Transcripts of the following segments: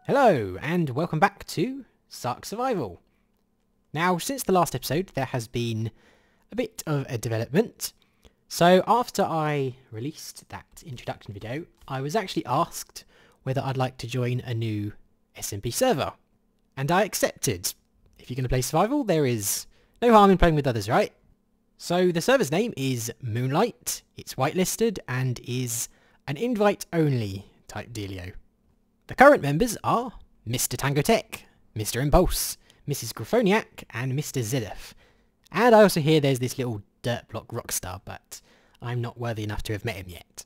Hello, and welcome back to SimplySarc Survival. Now, since the last episode, there has been a bit of a development. So after I released that introduction video, I was actually asked whether I'd like to join a new SMP server. And I accepted. If you're going to play survival, there is no harm in playing with others, right? So the server's name is Moonlight, it's whitelisted, and is an invite-only type dealio. The current members are Mr. Tango Tech, Mr. Impulse, Mrs. Grafoniak, and Mr. Zidif. And I also hear there's this little dirt block rockstar, but I'm not worthy enough to have met him yet.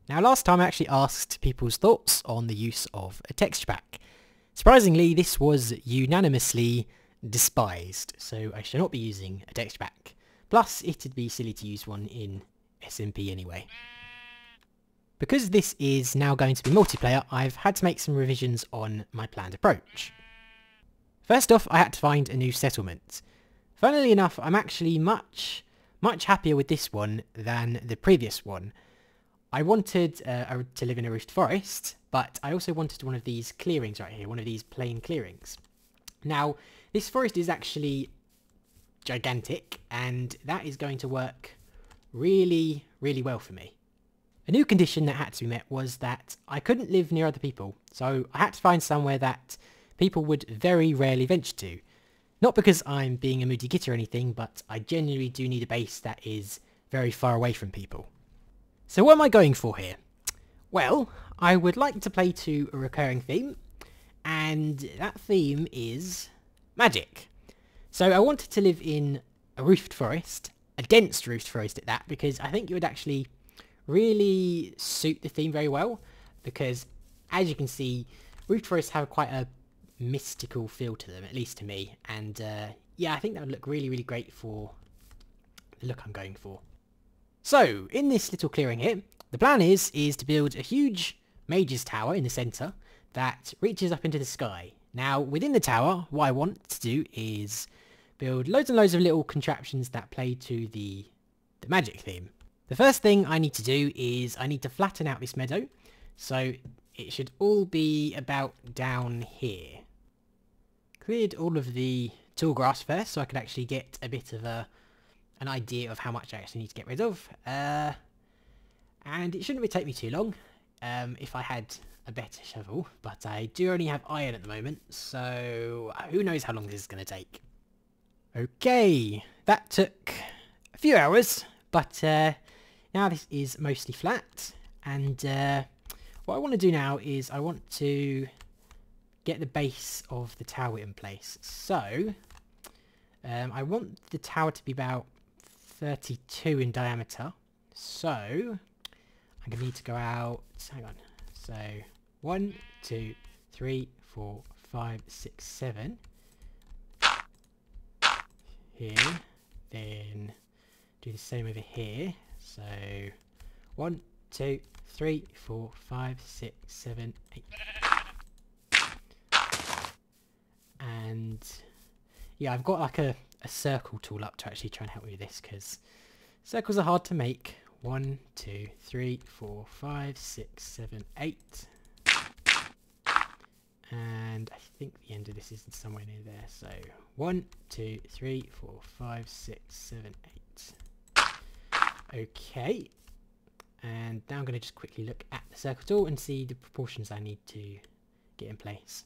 Now, last time I actually asked people's thoughts on the use of a texture pack. Surprisingly, this was unanimously despised, so I shall not be using a texture pack. Plus, it'd be silly to use one in SMP anyway. Because this is now going to be multiplayer, I've had to make some revisions on my planned approach. First off, I had to find a new settlement. Funnily enough, I'm actually much happier with this one than the previous one. I wanted to live in a roofed forest, but I also wanted one of these clearings right here, one of these plain clearings. Now, this forest is actually gigantic, and that is going to work really well for me. A new condition that had to be met was that I couldn't live near other people, so I had to find somewhere that people would very rarely venture to. Not because I'm being a moody git or anything, but I genuinely do need a base that is very far away from people. So what am I going for here? Well, I would like to play to a recurring theme, and that theme is magic. So I wanted to live in a roofed forest, a dense roofed forest at that, because I think it would actually really suit the theme very well, because as you can see, roofed forests have quite a mystical feel to them, at least to me, and yeah, I think that would look really great for the look I'm going for. So in this little clearing here, the plan is to build a huge Mage's tower in the centre that reaches up into the sky. Now within the tower, what I want to do is build loads and loads of little contraptions that play to the magic theme. The first thing I need to do is I need to flatten out this meadow, so it should all be about down here. Cleared all of the tall grass first, so I could actually get a bit of an idea of how much I actually need to get rid of. And it shouldn't really take me too long if I had a better shovel, but I do only have iron at the moment, so who knows how long this is going to take. Okay, that took a few hours, but now this is mostly flat, and what I want to do now is I want to get the base of the tower in place. So I want the tower to be about 32 in diameter, so I'm going to need to go out, hang on, so 1, 2, 3, 4, 5, 6, 7 here, then do the same over here. So 1, 2, 3, 4, 5, 6, 7, 8. And yeah, I've got like a circle tool up to actually try and help me with this, because circles are hard to make. 1, 2, 3, 4, 5, 6, 7, 8. And I think the end of this is somewhere near there. So 1, 2, 3, 4, 5, 6, 7, 8. Okay, and now I'm going to just quickly look at the circle tool and see the proportions I need to get in place.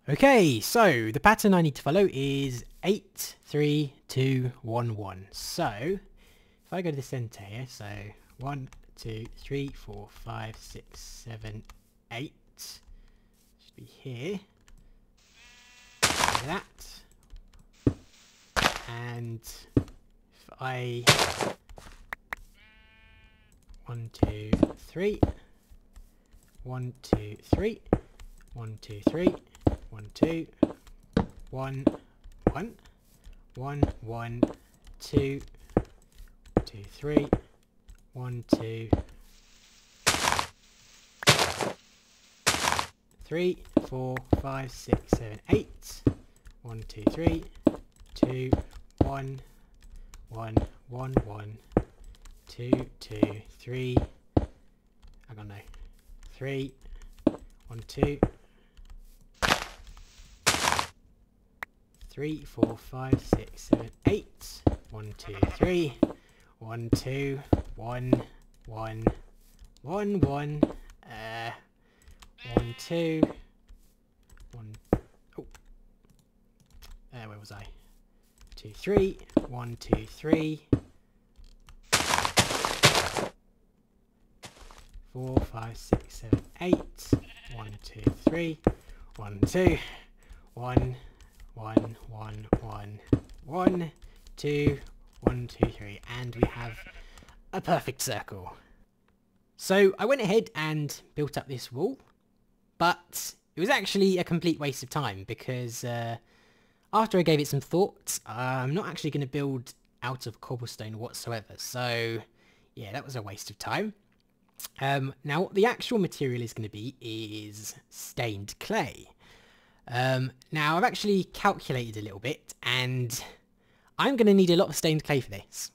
Okay, so the pattern I need to follow is 8, 3, 2, 1, 1. So if I go to the centre here, so 1, 2, 3, 4, 5, 6, 7, 8 should be here. Like that. And if I 1, 2, 3, 1, 2, 3, 1, 2, 3, 1, 2, 1, 1, 1, 1, 2, 2, 3, 1, 2, 3, 4, 5, 6, 7, 8, 1, 2, 3, 2, 1, 1, 1, 1, 2, 2, 3, I don't know, 3, 1, 2, 3, 4, 5, 6, 7, 8. 1, 2, 3. 1, 2, 1, 1, 1, 1. 1, 2. 1. Oh. Where was I? 2, 3. 1, 2, 3. 4, 5, 6, 7, 8. 1, 2, 3. 1, 2. 1, 1, 1, 1, 1, 2, 1, 2, 3, and we have a perfect circle. So I went ahead and built up this wall, but it was actually a complete waste of time because after I gave it some thought, I'm not actually going to build out of cobblestone whatsoever. So yeah, that was a waste of time. Now what the actual material is going to be is stained clay. Now I've actually calculated a little bit, and I'm going to need a lot of stained clay for this.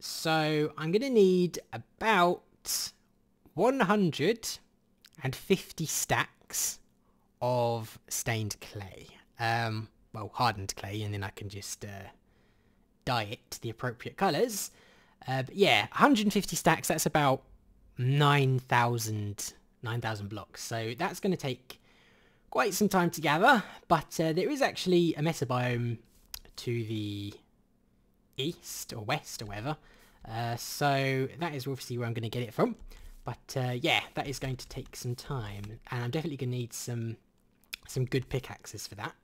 So I'm going to need about 150 stacks of stained clay. Well, hardened clay, and then I can just dye it to the appropriate colours. But yeah, 150 stacks, that's about 9,000 blocks. So that's going to take quite some time to gather, but there is actually a mesa biome to the east or west or whatever, so that is obviously where I'm going to get it from. But yeah, that is going to take some time, and I'm definitely going to need some good pickaxes for that.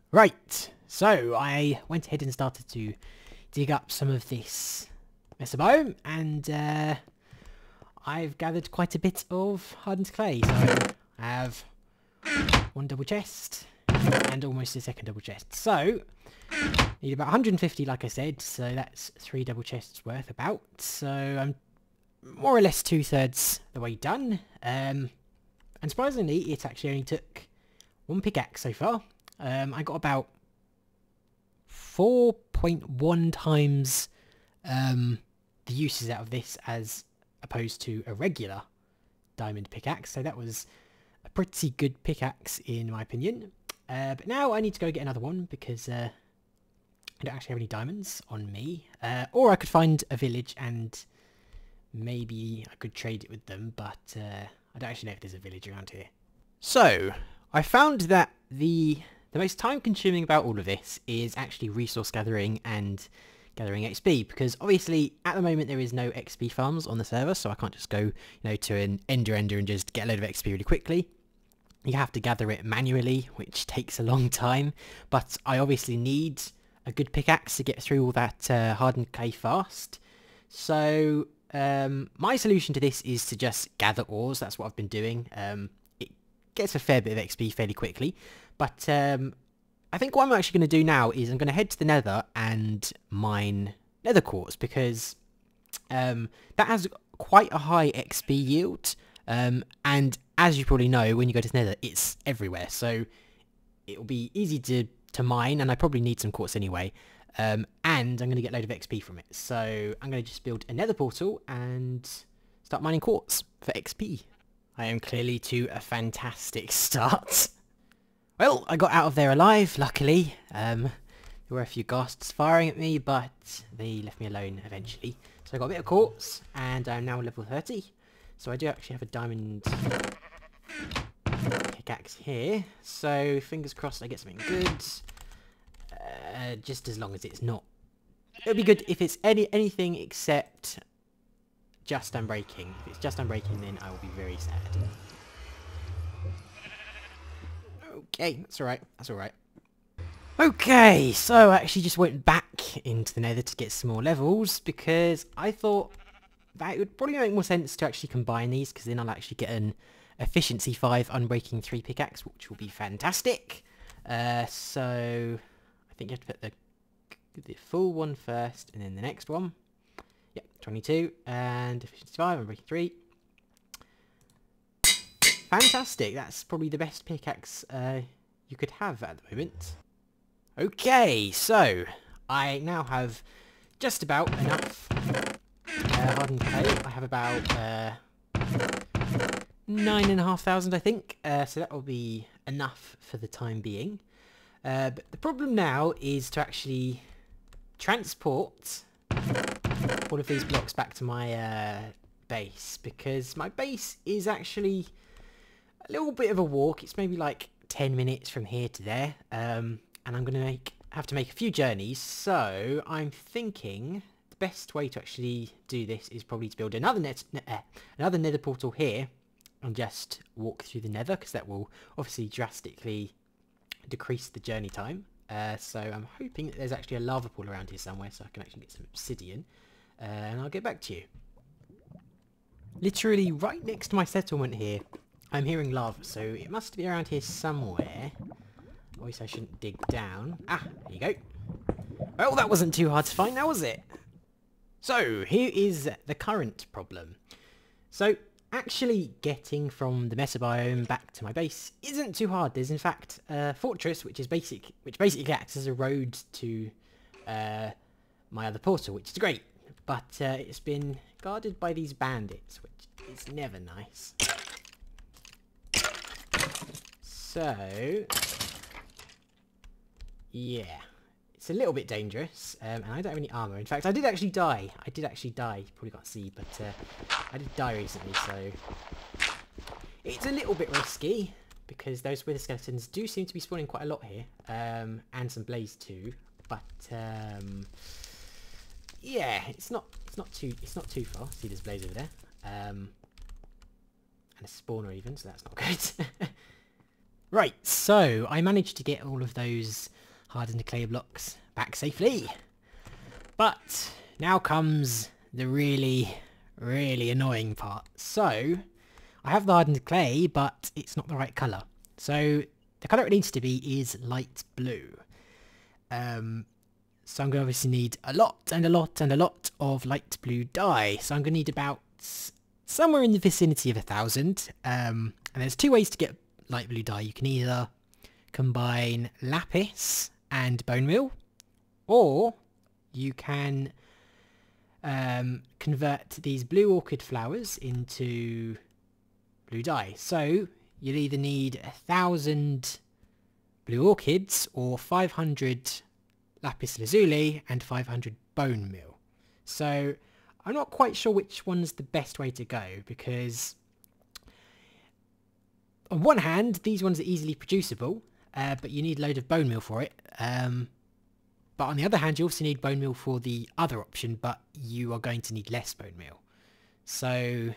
Right, so I went ahead and started to dig up some of this mesa biome, and I've gathered quite a bit of hardened clay. So I have one double chest and almost a second double chest. So need about 150, like I said, so that's 3 double chests worth about. So I'm more or less 2/3 the way done. And surprisingly, it actually only took 1 pickaxe so far. I got about 4.1 times the uses out of this as opposed to a regular diamond pickaxe. So that was a pretty good pickaxe in my opinion. But now I need to go get another one because I don't actually have any diamonds on me. Or I could find a village and maybe I could trade it with them, but I don't actually know if there's a village around here. So I found that the most time consuming about all of this is actually resource gathering and gathering XP, because obviously at the moment there is no XP farms on the server, so I can't just go, to an ender and just get a load of XP really quickly. You have to gather it manually, which takes a long time, but I obviously need a good pickaxe to get through all that hardened clay fast. So my solution to this is to just gather ores. That's what I've been doing. It gets a fair bit of XP fairly quickly, but I think what I'm actually going to do now is I'm going to head to the nether and mine nether quartz, because that has quite a high XP yield, and as you probably know, when you go to the nether, it's everywhere, so it'll be easy to mine, and I probably need some quartz anyway, and I'm going to get a load of XP from it. So I'm going to just build a nether portal and start mining quartz for XP. I am clearly to a fantastic start. Well, I got out of there alive, luckily. There were a few ghasts firing at me, but they left me alone eventually. So I got a bit of quartz, and I'm now level 30. So I do actually have a diamond pickaxe here. So fingers crossed I get something good. Just as long as it's not... It'll be good if it's anything except just unbreaking. If it's just unbreaking, then I will be very sad. Okay, that's alright, that's alright. Okay, so I actually just went back into the nether to get some more levels, because I thought that it would probably make more sense to actually combine these, because then I'll actually get an efficiency 5 unbreaking 3 pickaxe, which will be fantastic. So I think you have to put the full one first, and then the next one. Yep, 22, and efficiency 5, unbreaking 3. Fantastic, that's probably the best pickaxe you could have at the moment. Okay, so I now have just about enough hardened clay. I have about 9,500, I think, so that will be enough for the time being. But the problem now is to actually transport all of these blocks back to my base, because my base is actually a little bit of a walk. It's maybe like 10 minutes from here to there, and I'm going to have to make a few journeys, so I'm thinking the best way to actually do this is probably to build another nether portal here and just walk through the nether, because that will obviously drastically decrease the journey time. So I'm hoping that there's actually a lava pool around here somewhere, so I can actually get some obsidian, and I'll get back to you. Literally right next to my settlement here, I'm hearing lava, so it must be around here somewhere. Obviously I shouldn't dig down. Ah, there you go. Well, that wasn't too hard to find now, was it? So, here is the current problem. So, actually getting from the mesa biome back to my base isn't too hard. There's in fact a fortress which basically acts as a road to my other portal, which is great. But it's been guarded by these bandits, which is never nice. So, yeah, it's a little bit dangerous, and I don't have any armor. In fact, I did actually die. You probably can't see, but I did die recently, so it's a little bit risky, because those wither skeletons do seem to be spawning quite a lot here, and some blaze too. But yeah, it's not too far. See, there's blaze over there, and a spawner even, so that's not good. Right, so I managed to get all of those hardened clay blocks back safely. But now comes the really, really annoying part. So, I have the hardened clay, but it's not the right colour. So, the colour it needs to be is light blue. So I'm going to obviously need a lot and a lot and a lot of light blue dye. So I'm going to need about somewhere in the vicinity of 1,000. And there's two ways to get light blue dye. You can either combine lapis and bone meal, or you can convert these blue orchid flowers into blue dye. So you'll either need 1,000 blue orchids or 500 lapis lazuli and 500 bone meal. So I'm not quite sure which one's the best way to go, because on one hand, these ones are easily producible, but you need a load of bone meal for it. But on the other hand, you also need bone meal for the other option, but you are going to need less bone meal. So,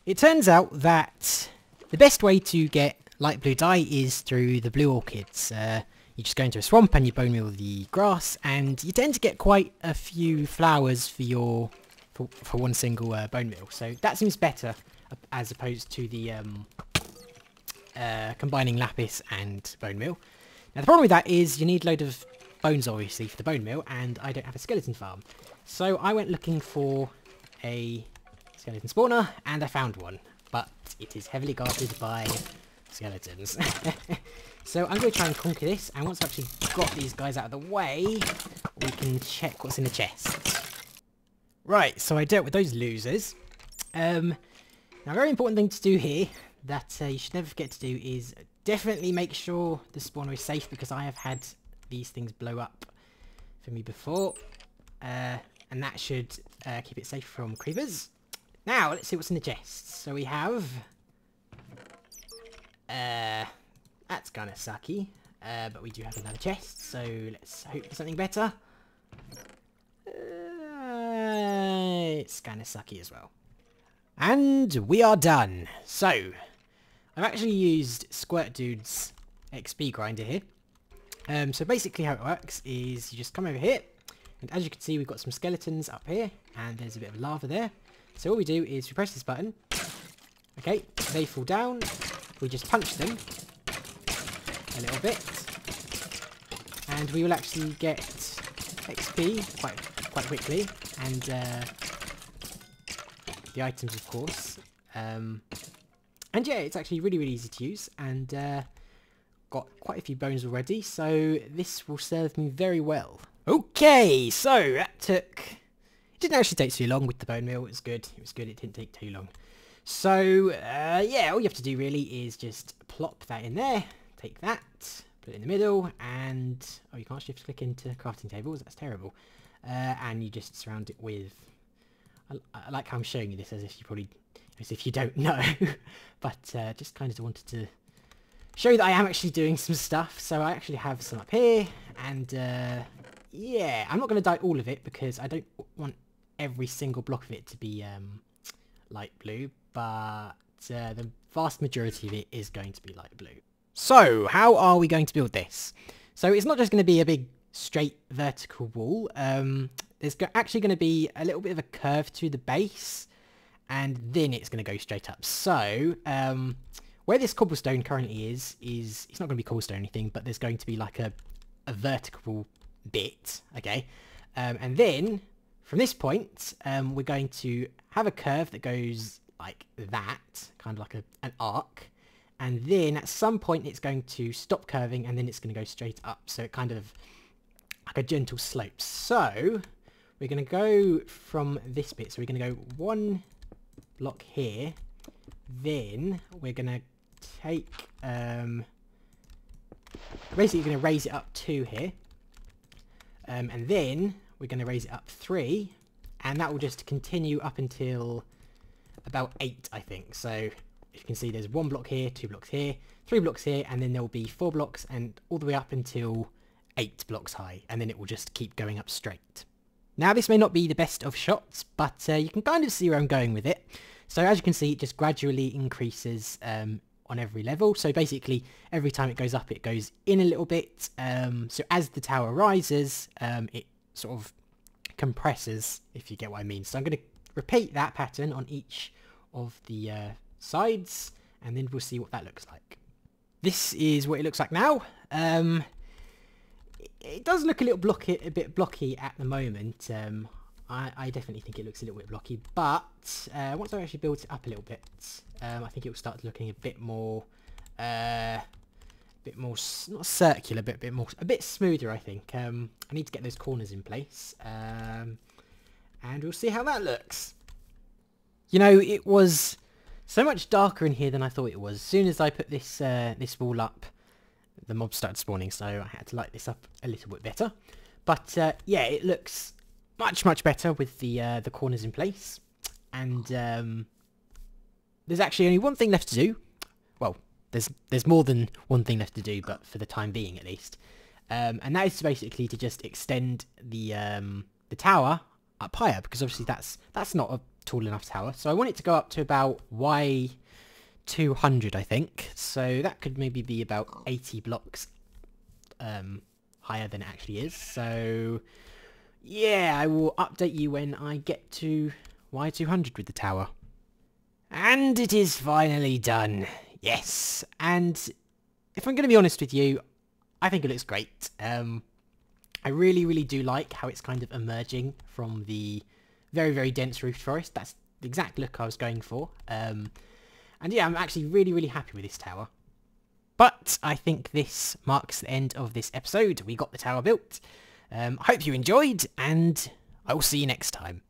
it turns out that the best way to get light blue dye is through the blue orchids. You just go into a swamp and you bone meal the grass, and you tend to get quite a few flowers for one single bone meal. So that seems better, as opposed to the combining lapis and bone meal. Now the problem with that is you need a load of bones obviously for the bone meal, and I don't have a skeleton farm. So I went looking for a skeleton spawner, and I found one, but it is heavily guarded by skeletons. So I'm going to try and conquer this, and once I've actually got these guys out of the way, we can check what's in the chest. Right, so I dealt with those losers. Now a very important thing to do here that you should never forget to do is definitely make sure the spawner is safe, because I have had these things blow up for me before, and that should keep it safe from creepers. Now let's see what's in the chests. So we have that's kind of sucky, but we do have another chest, so let's hope for something better. It's kind of sucky as well. And we are done. So, I've actually used Squirt Dude's XP grinder here. So basically how it works is you just come over here, and as you can see we've got some skeletons up here, and there's a bit of lava there. So all we do is we press this button. Okay, they fall down. We just punch them a little bit, and we will actually get XP quite quickly, and the items of course. And yeah, it's actually really easy to use, and got quite a few bones already, so this will serve me very well. Okay, so that it didn't actually take too long with the bone meal. It was good, it didn't take too long. So yeah, all you have to do really is just plop that in there, take that, put it in the middle, and oh, you can't shift click into crafting tables. That's terrible. And you just surround it with. I like how I'm showing you this as if you don't know, but just kind of wanted to show that I am actually doing some stuff. So I actually have some up here, and yeah, I'm not going to dye all of it because I don't want every single block of it to be light blue, but the vast majority of it is going to be light blue. So how are we going to build this? So it's not just going to be a big straight vertical wall. There's actually going to be a little bit of a curve to the base, and then it's going to go straight up. So where this cobblestone currently is it's not going to be cobblestone or anything, but there's going to be like a vertical bit, okay? And then from this point, we're going to have a curve that goes like that, kind of like an arc. And then at some point it's going to stop curving, and then it's going to go straight up. So it kind of like a gentle slope. So we're going to go from this bit. So we're going to go one block here. Then we're going to take, basically going to raise it up 2 here. And then we're going to raise it up 3. And that will just continue up until about 8, I think. So you can see there's 1 block here, 2 blocks here, 3 blocks here, and then there will be 4 blocks, and all the way up until 8 blocks high, and then it will just keep going up straight. Now this may not be the best of shots, but you can kind of see where I'm going with it. So as you can see, it just gradually increases on every level. So basically every time it goes up, it goes in a little bit. So as the tower rises, it sort of compresses, if you get what I mean. So I'm going to repeat that pattern on each of the sides, and then we'll see what that looks like. This is what it looks like now. It does look a bit blocky at the moment. I definitely think it looks a little bit blocky, but once I actually build it up a little bit, I think it will start looking a bit more not circular, but a bit smoother, I think. I need to get those corners in place, and we'll see how that looks. You know, it was so much darker in here than I thought it was. As soon as I put this this wall up, the mobs started spawning, so I had to light this up a little bit better. But yeah, it looks much better with the corners in place. And there's actually only one thing left to do. Well, there's more than one thing left to do, but for the time being at least. And that is basically to just extend the tower up higher, because obviously that's not a tall enough tower. So I want it to go up to about Y200, I think. So that could maybe be about 80 blocks higher than it actually is. So yeah, I will update you when I get to Y200 with the tower. And it is finally done. Yes. And if I'm going to be honest with you, I think it looks great. I really do like how it's kind of emerging from the very dense roofed forest. That's the exact look I was going for. And yeah, I'm actually really happy with this tower. But I think this marks the end of this episode. We got the tower built. I hope you enjoyed, and I will see you next time.